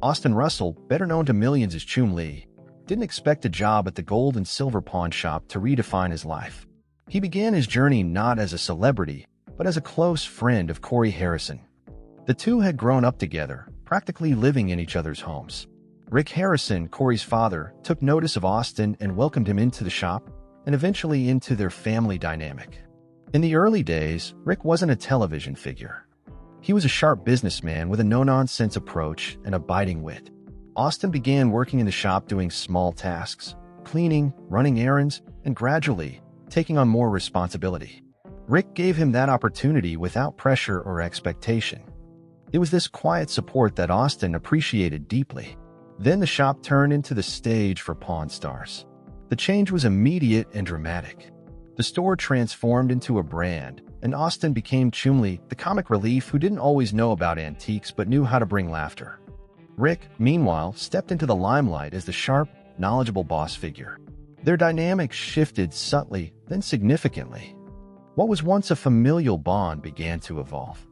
Austin Russell, better known to millions as Chumlee, didn't expect a job at the gold and silver pawn shop to redefine his life. He began his journey not as a celebrity, but as a close friend of Corey Harrison. The two had grown up together, practically living in each other's homes. Rick Harrison, Corey's father, took notice of Austin and welcomed him into the shop, and eventually into their family dynamic. In the early days, Rick wasn't a television figure. He was a sharp businessman with a no-nonsense approach and a biting wit. Austin began working in the shop doing small tasks, cleaning, running errands, and gradually taking on more responsibility. Rick gave him that opportunity without pressure or expectation. It was this quiet support that Austin appreciated deeply. Then the shop turned into the stage for Pawn Stars. The change was immediate and dramatic. The store transformed into a brand, and Austin became Chumlee, the comic relief who didn't always know about antiques but knew how to bring laughter. Rick, meanwhile, stepped into the limelight as the sharp, knowledgeable boss figure. Their dynamic shifted subtly, then significantly. What was once a familial bond began to evolve.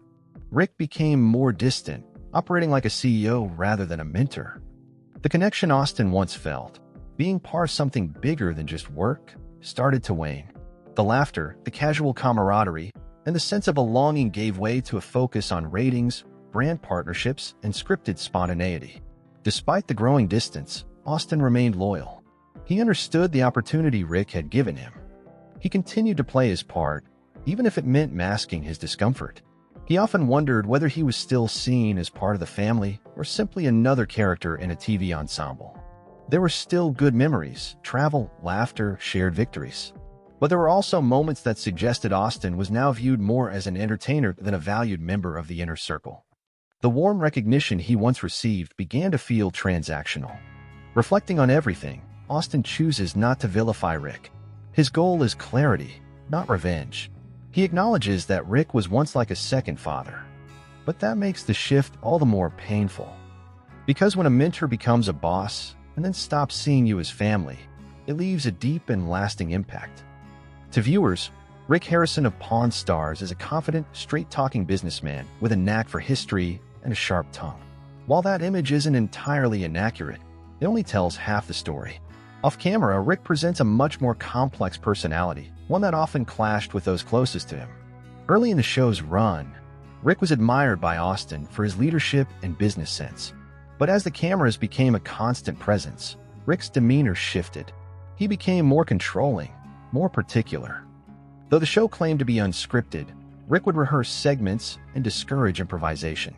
Rick became more distant, operating like a CEO rather than a mentor. The connection Austin once felt, being part of something bigger than just work, started to wane. The laughter, the casual camaraderie, and the sense of belonging gave way to a focus on ratings, brand partnerships, and scripted spontaneity. Despite the growing distance, Austin remained loyal. He understood the opportunity Rick had given him. He continued to play his part, even if it meant masking his discomfort. He often wondered whether he was still seen as part of the family or simply another character in a TV ensemble. There were still good memories, travel, laughter, shared victories. But there were also moments that suggested Austin was now viewed more as an entertainer than a valued member of the inner circle. The warm recognition he once received began to feel transactional. Reflecting on everything, Austin chooses not to vilify Rick. His goal is clarity, not revenge. He acknowledges that Rick was once like a second father. But that makes the shift all the more painful. Because when a mentor becomes a boss and then stops seeing you as family, it leaves a deep and lasting impact. To viewers, Rick Harrison of Pawn Stars is a confident, straight-talking businessman with a knack for history and a sharp tongue. While that image isn't entirely inaccurate, it only tells half the story. Off-camera, Rick presents a much more complex personality, one that often clashed with those closest to him. Early in the show's run, Rick was admired by Austin for his leadership and business sense. But as the cameras became a constant presence, Rick's demeanor shifted. He became more controlling, more particular. Though the show claimed to be unscripted, Rick would rehearse segments and discourage improvisation.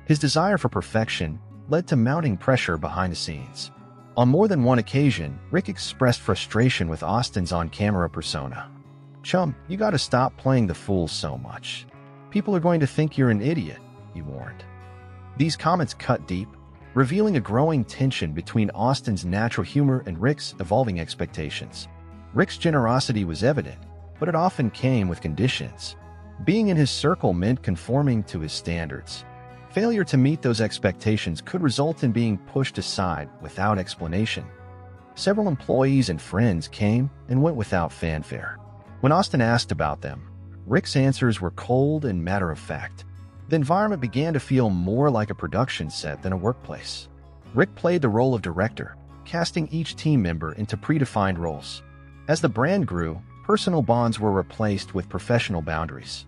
His desire for perfection led to mounting pressure behind the scenes. On more than one occasion, Rick expressed frustration with Austin's on-camera persona. "Chum, you gotta stop playing the fool so much. People are going to think you're an idiot," he warned. These comments cut deep, revealing a growing tension between Austin's natural humor and Rick's evolving expectations. Rick's generosity was evident, but it often came with conditions. Being in his circle meant conforming to his standards. Failure to meet those expectations could result in being pushed aside without explanation. Several employees and friends came and went without fanfare. When Austin asked about them, Rick's answers were cold and matter-of-fact. The environment began to feel more like a production set than a workplace. Rick played the role of director, casting each team member into predefined roles. As the brand grew, personal bonds were replaced with professional boundaries.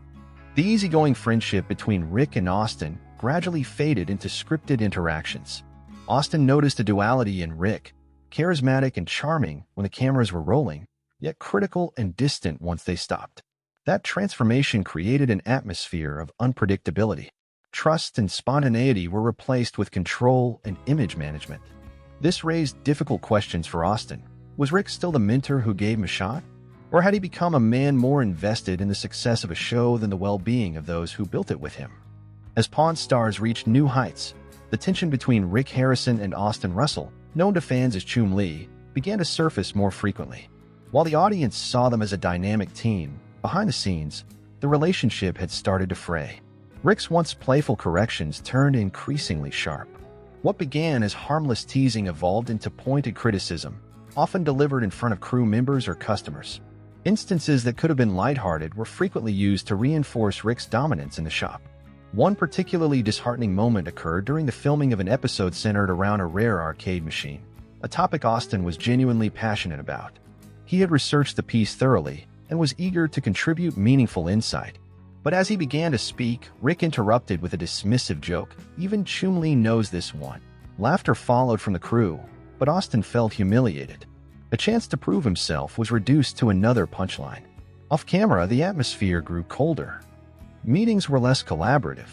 The easygoing friendship between Rick and Austin gradually faded into scripted interactions. Austin noticed a duality in Rick, charismatic and charming when the cameras were rolling, yet critical and distant once they stopped. That transformation created an atmosphere of unpredictability. Trust and spontaneity were replaced with control and image management. This raised difficult questions for Austin. Was Rick still the mentor who gave him a shot? Or had he become a man more invested in the success of a show than the well-being of those who built it with him? As Pawn Stars reached new heights, the tension between Rick Harrison and Austin Russell, known to fans as Chumlee, began to surface more frequently. While the audience saw them as a dynamic team, behind the scenes, the relationship had started to fray. Rick's once playful corrections turned increasingly sharp. What began as harmless teasing evolved into pointed criticism, often delivered in front of crew members or customers. Instances that could have been lighthearted were frequently used to reinforce Rick's dominance in the shop. One particularly disheartening moment occurred during the filming of an episode centered around a rare arcade machine, a topic Austin was genuinely passionate about. He had researched the piece thoroughly and was eager to contribute meaningful insight. But as he began to speak, Rick interrupted with a dismissive joke. "Even Chumlee knows this one." Laughter followed from the crew, but Austin felt humiliated. A chance to prove himself was reduced to another punchline. Off camera, the atmosphere grew colder. Meetings were less collaborative.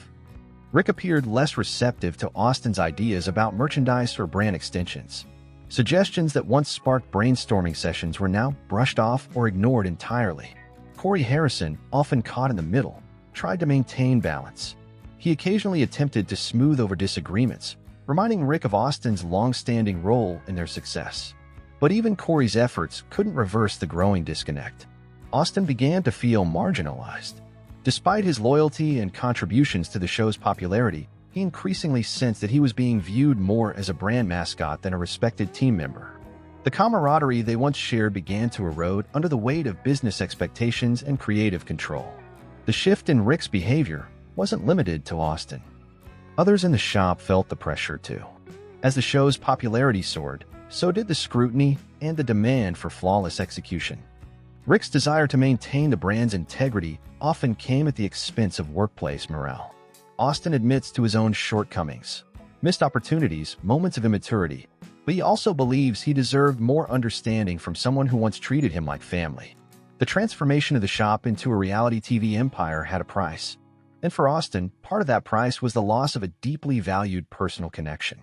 Rick appeared less receptive to Austin's ideas about merchandise or brand extensions. Suggestions that once sparked brainstorming sessions were now brushed off or ignored entirely. Corey Harrison, often caught in the middle, tried to maintain balance. He occasionally attempted to smooth over disagreements, reminding Rick of Austin's long-standing role in their success. But even Corey's efforts couldn't reverse the growing disconnect. Austin began to feel marginalized. Despite his loyalty and contributions to the show's popularity, he increasingly sensed that he was being viewed more as a brand mascot than a respected team member. The camaraderie they once shared began to erode under the weight of business expectations and creative control. The shift in Rick's behavior wasn't limited to Austin. Others in the shop felt the pressure too. As the show's popularity soared, so did the scrutiny and the demand for flawless execution. Rick's desire to maintain the brand's integrity often came at the expense of workplace morale. Austin admits to his own shortcomings, missed opportunities, moments of immaturity, but he also believes he deserved more understanding from someone who once treated him like family. The transformation of the shop into a reality TV empire had a price, and for Austin, part of that price was the loss of a deeply valued personal connection.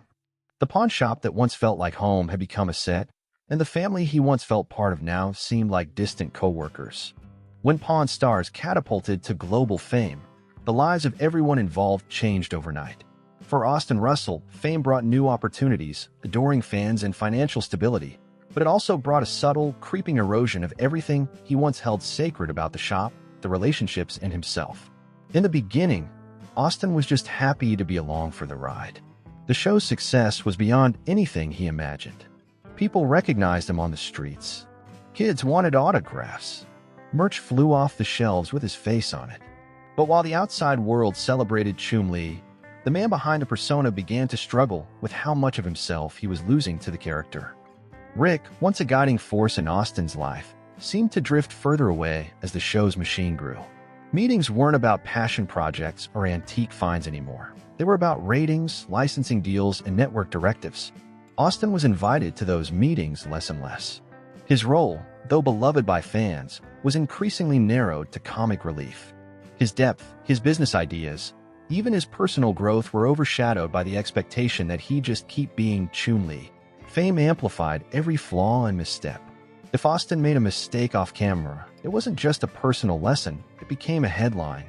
The pawn shop that once felt like home had become a set, and the family he once felt part of now seemed like distant co-workers. When Pawn Stars catapulted to global fame, the lives of everyone involved changed overnight. For Austin Russell, fame brought new opportunities, adoring fans, and financial stability, but it also brought a subtle, creeping erosion of everything he once held sacred about the shop, the relationships, and himself. In the beginning, Austin was just happy to be along for the ride. The show's success was beyond anything he imagined. People recognized him on the streets. Kids wanted autographs. Merch flew off the shelves with his face on it. But while the outside world celebrated Chumlee, the man behind the persona began to struggle with how much of himself he was losing to the character. Rick, once a guiding force in Austin's life, seemed to drift further away as the show's machine grew. Meetings weren't about passion projects or antique finds anymore. They were about ratings, licensing deals, and network directives. Austin was invited to those meetings less and less. His role, though beloved by fans, was increasingly narrowed to comic relief. His depth, his business ideas, even his personal growth were overshadowed by the expectation that he just keep being Chumlee. Fame amplified every flaw and misstep. If Austin made a mistake off camera, it wasn't just a personal lesson, it became a headline.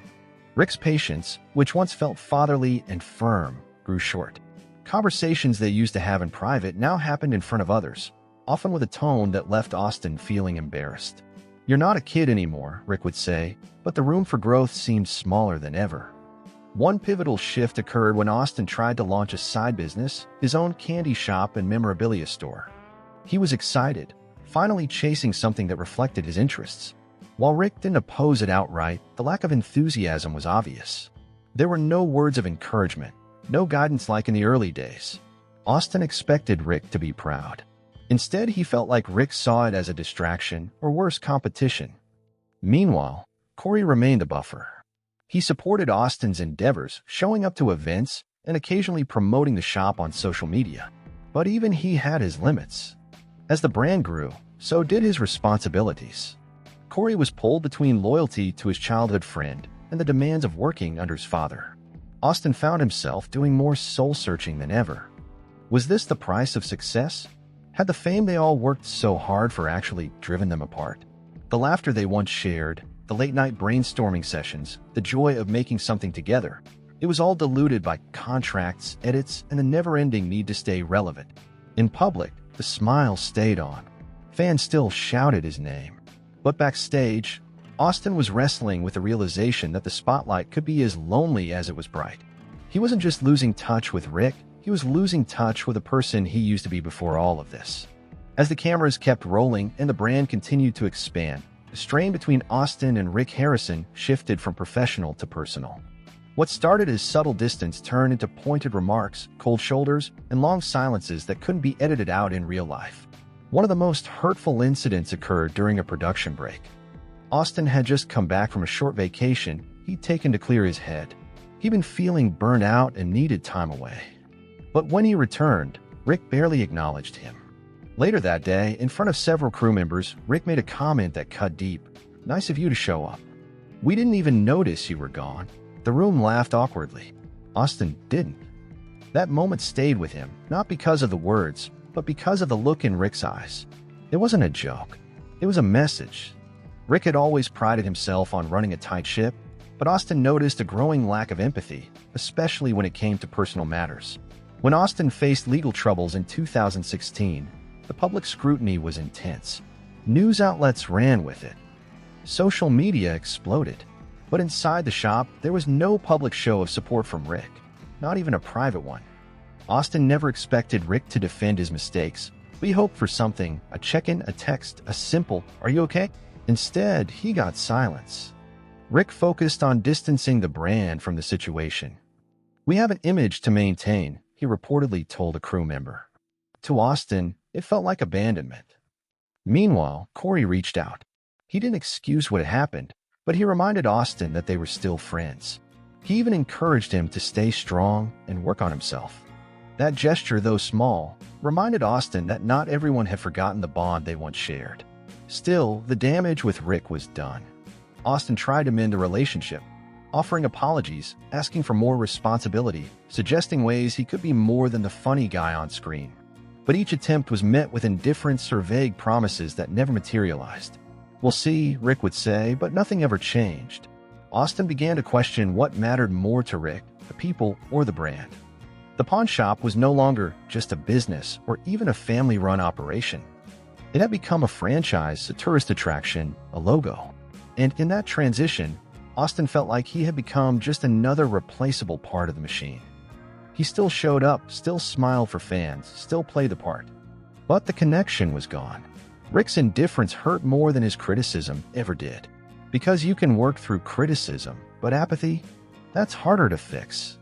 Rick's patience, which once felt fatherly and firm, grew short. Conversations they used to have in private now happened in front of others, often with a tone that left Austin feeling embarrassed. "You're not a kid anymore," Rick would say, but the room for growth seemed smaller than ever. One pivotal shift occurred when Austin tried to launch a side business, his own candy shop and memorabilia store. He was excited, finally chasing something that reflected his interests. While Rick didn't oppose it outright, the lack of enthusiasm was obvious. There were no words of encouragement, no guidance like in the early days. Austin expected Rick to be proud. Instead, he felt like Rick saw it as a distraction, or worse, competition. Meanwhile, Corey remained a buffer. He supported Austin's endeavors, showing up to events and occasionally promoting the shop on social media. But even he had his limits. As the brand grew, so did his responsibilities. Corey was pulled between loyalty to his childhood friend and the demands of working under his father. Austin found himself doing more soul-searching than ever. Was this the price of success? Had the fame they all worked so hard for actually driven them apart? The laughter they once shared, the late-night brainstorming sessions, the joy of making something together, it was all diluted by contracts, edits, and the never-ending need to stay relevant. In public, the smile stayed on. Fans still shouted his name. But backstage, Austin was wrestling with the realization that the spotlight could be as lonely as it was bright. He wasn't just losing touch with Rick, he was losing touch with the person he used to be before all of this. As the cameras kept rolling and the brand continued to expand, the strain between Austin and Rick Harrison shifted from professional to personal. What started as subtle distance turned into pointed remarks, cold shoulders, and long silences that couldn't be edited out in real life. One of the most hurtful incidents occurred during a production break. Austin had just come back from a short vacation he'd taken to clear his head. He'd been feeling burned out and needed time away. But when he returned, Rick barely acknowledged him. Later that day, in front of several crew members, Rick made a comment that cut deep. "Nice of you to show up. We didn't even notice you were gone." The room laughed awkwardly. Austin didn't. That moment stayed with him, not because of the words, but because of the look in Rick's eyes. It wasn't a joke. It was a message. Rick had always prided himself on running a tight ship, but Austin noticed a growing lack of empathy, especially when it came to personal matters. When Austin faced legal troubles in 2016, the public scrutiny was intense. News outlets ran with it. Social media exploded. But inside the shop, there was no public show of support from Rick, not even a private one. Austin never expected Rick to defend his mistakes. We hoped for something, a check-in, a text, a simple, "Are you okay?" Instead, he got silence. Rick focused on distancing the brand from the situation. "We have an image to maintain," he reportedly told a crew member. To Austin, it felt like abandonment. Meanwhile, Corey reached out. He didn't excuse what had happened, but he reminded Austin that they were still friends. He even encouraged him to stay strong and work on himself. That gesture, though small, reminded Austin that not everyone had forgotten the bond they once shared. Still, the damage with Rick was done. Austin tried to mend the relationship, offering apologies, asking for more responsibility, suggesting ways he could be more than the funny guy on screen. But each attempt was met with indifference or vague promises that never materialized. "We'll see," Rick would say, but nothing ever changed. Austin began to question what mattered more to Rick, the people or the brand. The pawn shop was no longer just a business or even a family-run operation. It had become a franchise, a tourist attraction, a logo. And in that transition, Austin felt like he had become just another replaceable part of the machine. He still showed up, still smiled for fans, still played the part. But the connection was gone. Rick's indifference hurt more than his criticism ever did. Because you can work through criticism, but apathy? That's harder to fix.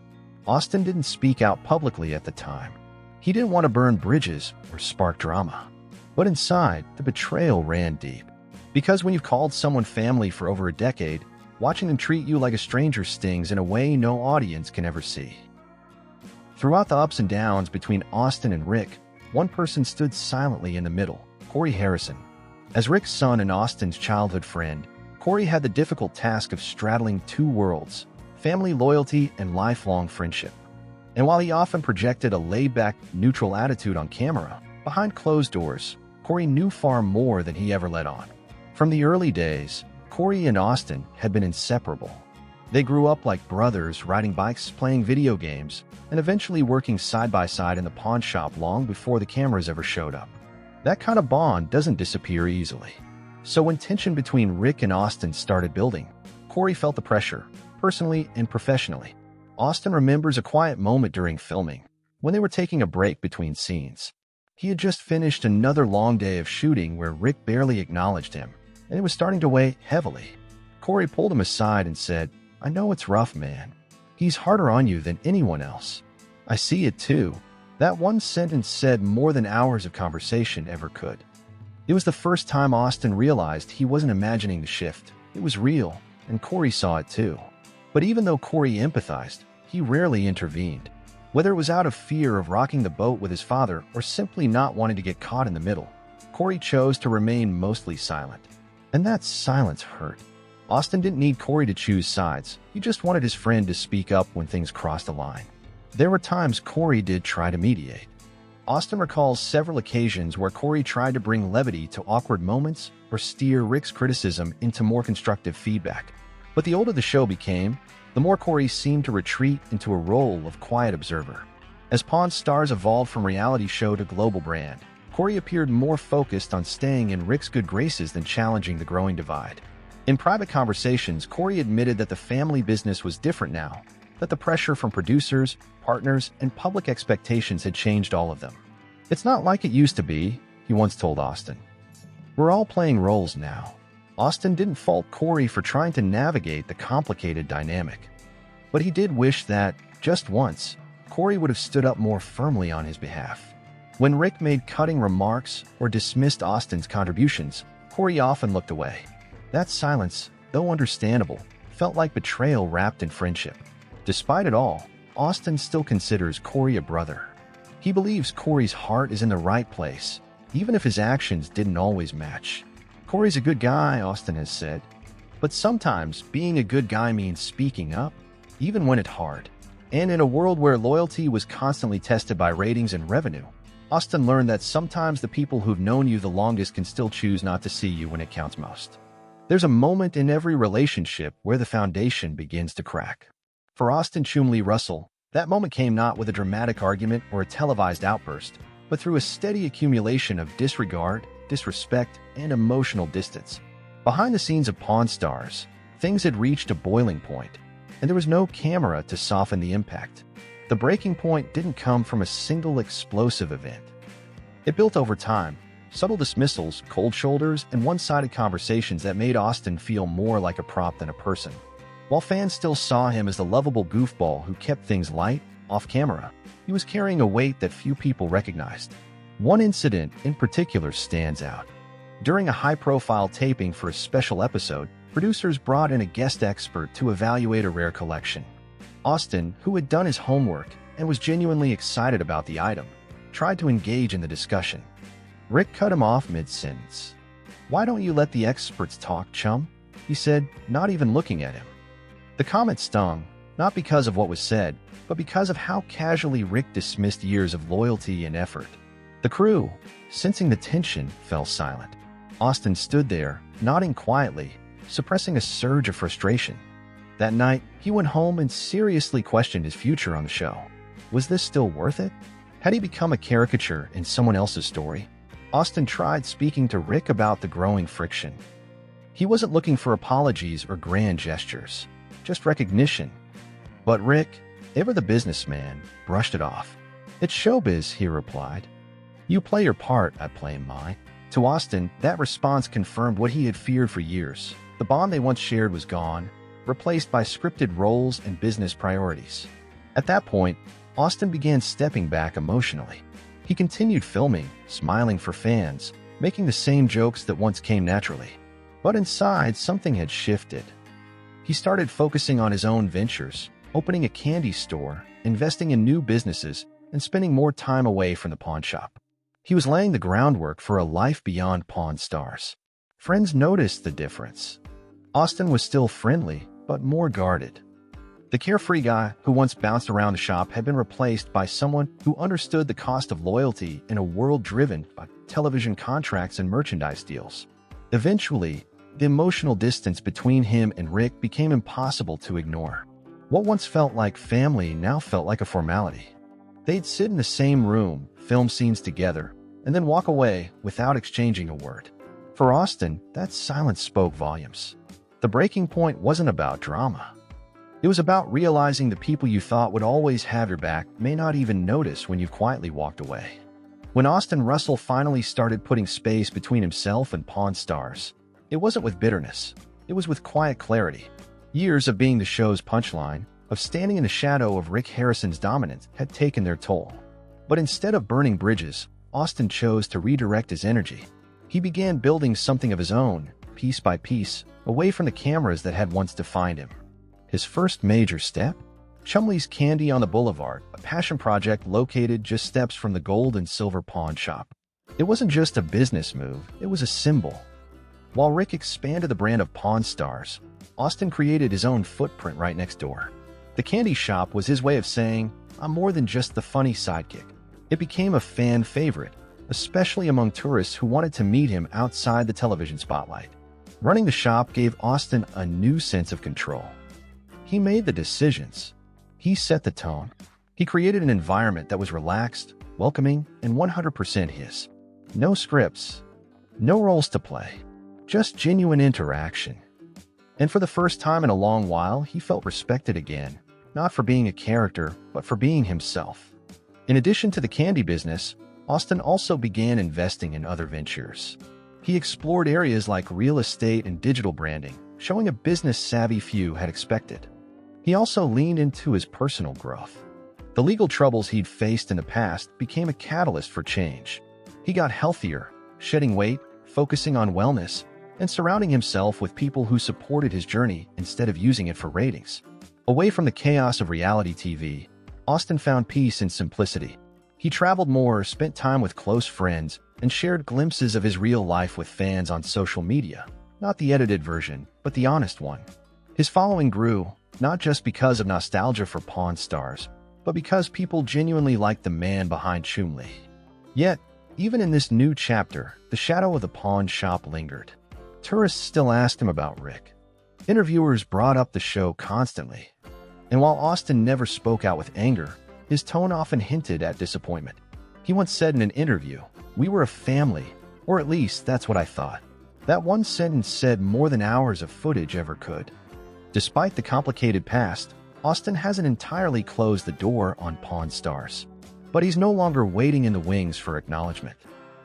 Austin didn't speak out publicly at the time. He didn't want to burn bridges or spark drama. But inside, the betrayal ran deep. Because when you've called someone family for over a decade, watching them treat you like a stranger stings in a way no audience can ever see. Throughout the ups and downs between Austin and Rick, one person stood silently in the middle. Corey Harrison. As Rick's son and Austin's childhood friend, Corey had the difficult task of straddling two worlds, family loyalty and lifelong friendship. And while he often projected a laid-back, neutral attitude on camera, behind closed doors, Corey knew far more than he ever let on. From the early days, Corey and Austin had been inseparable. They grew up like brothers, riding bikes, playing video games, and eventually working side by side in the pawn shop long before the cameras ever showed up. That kind of bond doesn't disappear easily. So when tension between Rick and Austin started building, Corey felt the pressure, personally and professionally. Austin remembers a quiet moment during filming, when they were taking a break between scenes. He had just finished another long day of shooting where Rick barely acknowledged him, and it was starting to weigh heavily. Corey pulled him aside and said, "I know it's rough, man. He's harder on you than anyone else. I see it too." That one sentence said more than hours of conversation ever could. It was the first time Austin realized he wasn't imagining the shift. It was real, and Corey saw it too. But even though Corey empathized, he rarely intervened. Whether it was out of fear of rocking the boat with his father or simply not wanting to get caught in the middle, Corey chose to remain mostly silent. And that silence hurt. Austin didn't need Corey to choose sides. He just wanted his friend to speak up when things crossed a line. There were times Corey did try to mediate. Austin recalls several occasions where Corey tried to bring levity to awkward moments or steer Rick's criticism into more constructive feedback. But the older the show became, the more Corey seemed to retreat into a role of quiet observer. As Pawn Stars evolved from reality show to global brand, Corey appeared more focused on staying in Rick's good graces than challenging the growing divide. In private conversations, Corey admitted that the family business was different now, that the pressure from producers, partners, and public expectations had changed all of them. "It's not like it used to be," he once told Austin. "We're all playing roles now." Austin didn't fault Corey for trying to navigate the complicated dynamic. But he did wish that, just once, Corey would have stood up more firmly on his behalf. When Rick made cutting remarks or dismissed Austin's contributions, Corey often looked away. That silence, though understandable, felt like betrayal wrapped in friendship. Despite it all, Austin still considers Corey a brother. He believes Corey's heart is in the right place, even if his actions didn't always match. Corey's a good guy, Austin has said. But sometimes being a good guy means speaking up, even when it's hard. And in a world where loyalty was constantly tested by ratings and revenue, Austin learned that sometimes the people who've known you the longest can still choose not to see you when it counts most. There's a moment in every relationship where the foundation begins to crack. For Austin Chumlee Russell, that moment came not with a dramatic argument or a televised outburst, but through a steady accumulation of disregard, disrespect, and emotional distance. Behind the scenes of Pawn Stars, things had reached a boiling point, and there was no camera to soften the impact. The breaking point didn't come from a single explosive event. It built over time, subtle dismissals, cold shoulders, and one-sided conversations that made Austin feel more like a prop than a person. While fans still saw him as the lovable goofball who kept things light, off-camera, he was carrying a weight that few people recognized. One incident in particular stands out. During a high-profile taping for a special episode, producers brought in a guest expert to evaluate a rare collection. Austin, who had done his homework and was genuinely excited about the item, tried to engage in the discussion. Rick cut him off mid-sentence. "Why don't you let the experts talk, chum?" he said, not even looking at him. The comment stung, not because of what was said, but because of how casually Rick dismissed years of loyalty and effort. The crew, sensing the tension, fell silent. Austin stood there, nodding quietly, suppressing a surge of frustration. That night, he went home and seriously questioned his future on the show. Was this still worth it? Had he become a caricature in someone else's story? Austin tried speaking to Rick about the growing friction. He wasn't looking for apologies or grand gestures, just recognition. But Rick, ever the businessman, brushed it off. "It's showbiz," he replied. "You play your part, I play mine." To Austin, that response confirmed what he had feared for years. The bond they once shared was gone, replaced by scripted roles and business priorities. At that point, Austin began stepping back emotionally. He continued filming, smiling for fans, making the same jokes that once came naturally. But inside, something had shifted. He started focusing on his own ventures, opening a candy store, investing in new businesses, and spending more time away from the pawn shop. He was laying the groundwork for a life beyond Pawn Stars. Friends noticed the difference. Austin was still friendly, but more guarded. The carefree guy who once bounced around the shop had been replaced by someone who understood the cost of loyalty in a world driven by television contracts and merchandise deals. Eventually, the emotional distance between him and Rick became impossible to ignore. What once felt like family now felt like a formality. They'd sit in the same room, film scenes together, and then walk away without exchanging a word. For Austin, that silence spoke volumes. The breaking point wasn't about drama. It was about realizing the people you thought would always have your back may not even notice when you quietly walked away. When Austin Russell finally started putting space between himself and Pawn Stars, it wasn't with bitterness. It was with quiet clarity. Years of being the show's punchline, of standing in the shadow of Rick Harrison's dominance, had taken their toll. But instead of burning bridges, Austin chose to redirect his energy. He began building something of his own, piece by piece, away from the cameras that had once defined him. His first major step? Chumlee's Candy on the Boulevard, a passion project located just steps from the gold and silver pawn shop. It wasn't just a business move, it was a symbol. While Rick expanded the brand of Pawn Stars, Austin created his own footprint right next door. The candy shop was his way of saying, "I'm more than just the funny sidekick." It became a fan favorite, especially among tourists who wanted to meet him outside the television spotlight. Running the shop gave Austin a new sense of control. He made the decisions. He set the tone. He created an environment that was relaxed, welcoming, and 100% his. No scripts, no roles to play, just genuine interaction. And for the first time in a long while, he felt respected again, not for being a character, but for being himself. In addition to the candy business, Austin also began investing in other ventures. He explored areas like real estate and digital branding, showing a business savvy few had expected. He also leaned into his personal growth. The legal troubles he'd faced in the past became a catalyst for change. He got healthier, shedding weight, focusing on wellness, and surrounding himself with people who supported his journey instead of using it for ratings. Away from the chaos of reality TV, Austin found peace in simplicity. He traveled more, spent time with close friends, and shared glimpses of his real life with fans on social media. Not the edited version, but the honest one. His following grew, not just because of nostalgia for Pawn Stars, but because people genuinely liked the man behind Chumlee. Yet, even in this new chapter, the shadow of the pawn shop lingered. Tourists still asked him about Rick. Interviewers brought up the show constantly. And while Austin never spoke out with anger, his tone often hinted at disappointment. He once said in an interview, "We were a family, or at least that's what I thought." That one sentence said more than hours of footage ever could. Despite the complicated past, Austin hasn't entirely closed the door on Pawn Stars. But he's no longer waiting in the wings for acknowledgement.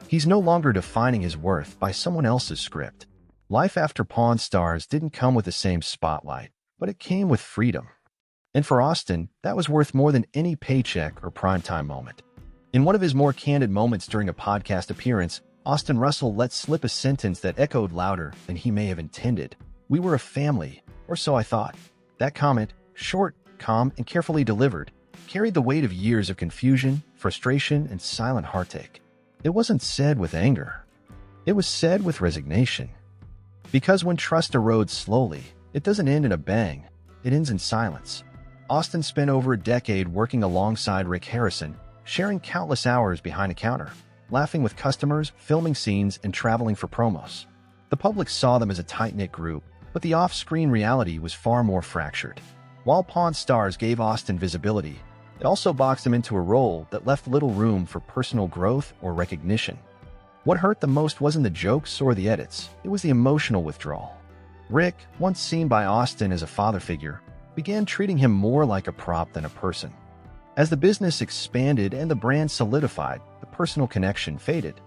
He's no longer defining his worth by someone else's script. Life after Pawn Stars didn't come with the same spotlight, but it came with freedom. And for Austin, that was worth more than any paycheck or primetime moment. In one of his more candid moments during a podcast appearance, Austin Russell let slip a sentence that echoed louder than he may have intended. "We were a family, or so I thought." That comment, short, calm, and carefully delivered, carried the weight of years of confusion, frustration, and silent heartache. It wasn't said with anger. It was said with resignation. Because when trust erodes slowly, it doesn't end in a bang. It ends in silence. Austin spent over a decade working alongside Rick Harrison, sharing countless hours behind a counter, laughing with customers, filming scenes, and traveling for promos. The public saw them as a tight-knit group, but the off-screen reality was far more fractured. While Pawn Stars gave Austin visibility, it also boxed him into a role that left little room for personal growth or recognition. What hurt the most wasn't the jokes or the edits, it was the emotional withdrawal. Rick, once seen by Austin as a father figure, began treating him more like a prop than a person. As the business expanded and the brand solidified, the personal connection faded.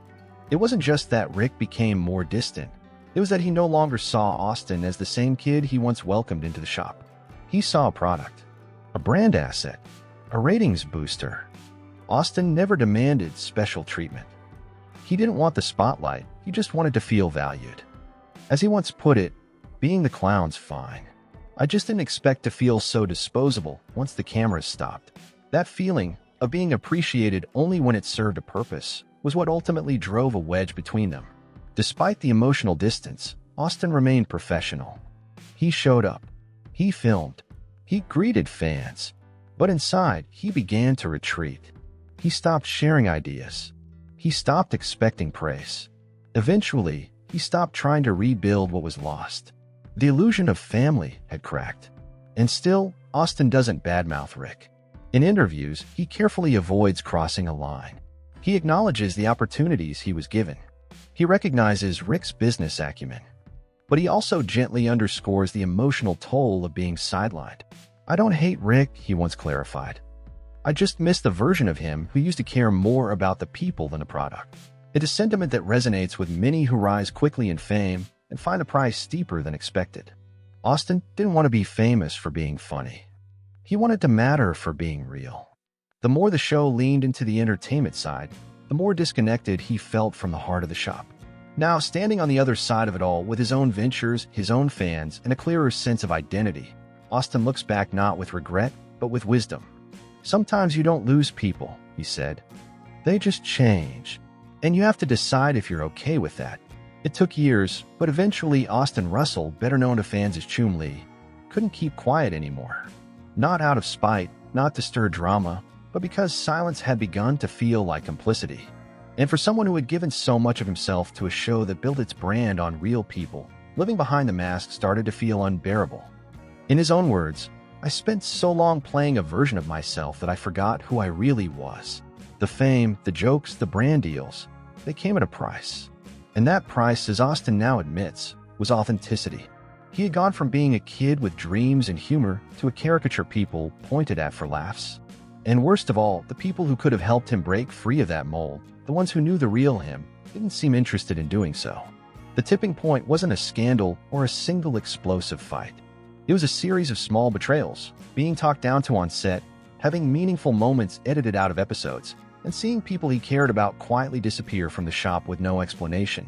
It wasn't just that Rick became more distant, it was that he no longer saw Austin as the same kid he once welcomed into the shop. He saw a product, a brand asset, a ratings booster. Austin never demanded special treatment. He didn't want the spotlight, he just wanted to feel valued. As he once put it, "Being the clown's fine. I just didn't expect to feel so disposable once the cameras stopped." That feeling of being appreciated only when it served a purpose was what ultimately drove a wedge between them. Despite the emotional distance, Austin remained professional. He showed up. He filmed. He greeted fans. But inside, he began to retreat. He stopped sharing ideas. He stopped expecting praise. Eventually, he stopped trying to rebuild what was lost. The illusion of family had cracked. And still, Austin doesn't badmouth Rick. In interviews, he carefully avoids crossing a line. He acknowledges the opportunities he was given. He recognizes Rick's business acumen. But he also gently underscores the emotional toll of being sidelined. "I don't hate Rick," he once clarified. "I just miss the version of him who used to care more about the people than the product." It is a sentiment that resonates with many who rise quickly in fame and find the price steeper than expected. Austin didn't want to be famous for being funny. He wanted to matter for being real. The more the show leaned into the entertainment side, the more disconnected he felt from the heart of the shop. Now, standing on the other side of it all with his own ventures, his own fans, and a clearer sense of identity, Austin looks back not with regret, but with wisdom. "Sometimes you don't lose people," he said. "They just change. And you have to decide if you're okay with that." It took years, but eventually Austin Russell, better known to fans as Chumlee, couldn't keep quiet anymore. Not out of spite, not to stir drama, but because silence had begun to feel like complicity. And for someone who had given so much of himself to a show that built its brand on real people, living behind the mask started to feel unbearable. In his own words, "I spent so long playing a version of myself that I forgot who I really was." The fame, the jokes, the brand deals, they came at a price. And that price, as Austin now admits, was authenticity. He had gone from being a kid with dreams and humor to a caricature people pointed at for laughs. And worst of all, the people who could have helped him break free of that mold, the ones who knew the real him, didn't seem interested in doing so. The tipping point wasn't a scandal or a single explosive fight. It was a series of small betrayals, being talked down to on set, having meaningful moments edited out of episodes, and seeing people he cared about quietly disappear from the shop with no explanation.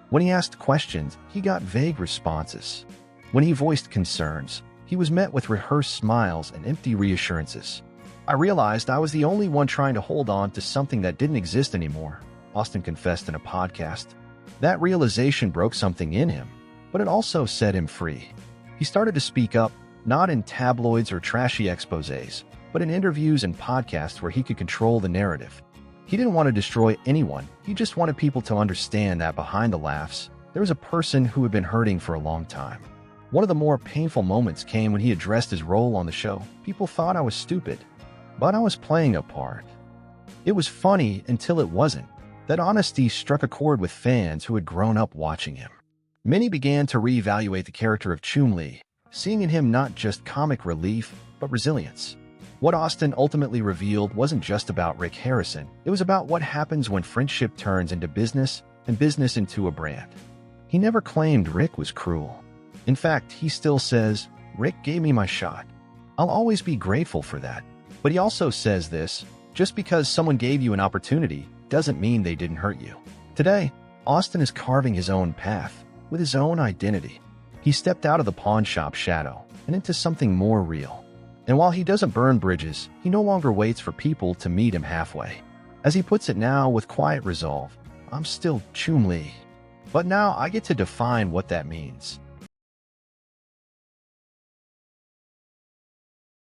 When he asked questions, he got vague responses. When he voiced concerns, he was met with rehearsed smiles and empty reassurances. I realized I was the only one trying to hold on to something that didn't exist anymore, Austin confessed in a podcast. That realization broke something in him, but it also set him free. He started to speak up, not in tabloids or trashy exposés, but in interviews and podcasts where he could control the narrative. He didn't want to destroy anyone, he just wanted people to understand that behind the laughs, there was a person who had been hurting for a long time. One of the more painful moments came when he addressed his role on the show. People thought I was stupid, but I was playing a part. It was funny until it wasn't. That honesty struck a chord with fans who had grown up watching him. Many began to reevaluate the character of Chumlee, seeing in him not just comic relief, but resilience. What Austin ultimately revealed wasn't just about Rick Harrison, it was about what happens when friendship turns into business and business into a brand. He never claimed Rick was cruel. In fact, he still says, "Rick gave me my shot. I'll always be grateful for that." But he also says this, just because someone gave you an opportunity doesn't mean they didn't hurt you. Today, Austin is carving his own path, with his own identity. He stepped out of the pawn shop shadow and into something more real. And while he doesn't burn bridges, he no longer waits for people to meet him halfway. As he puts it now with quiet resolve, "I'm still Chumlee, but now I get to define what that means."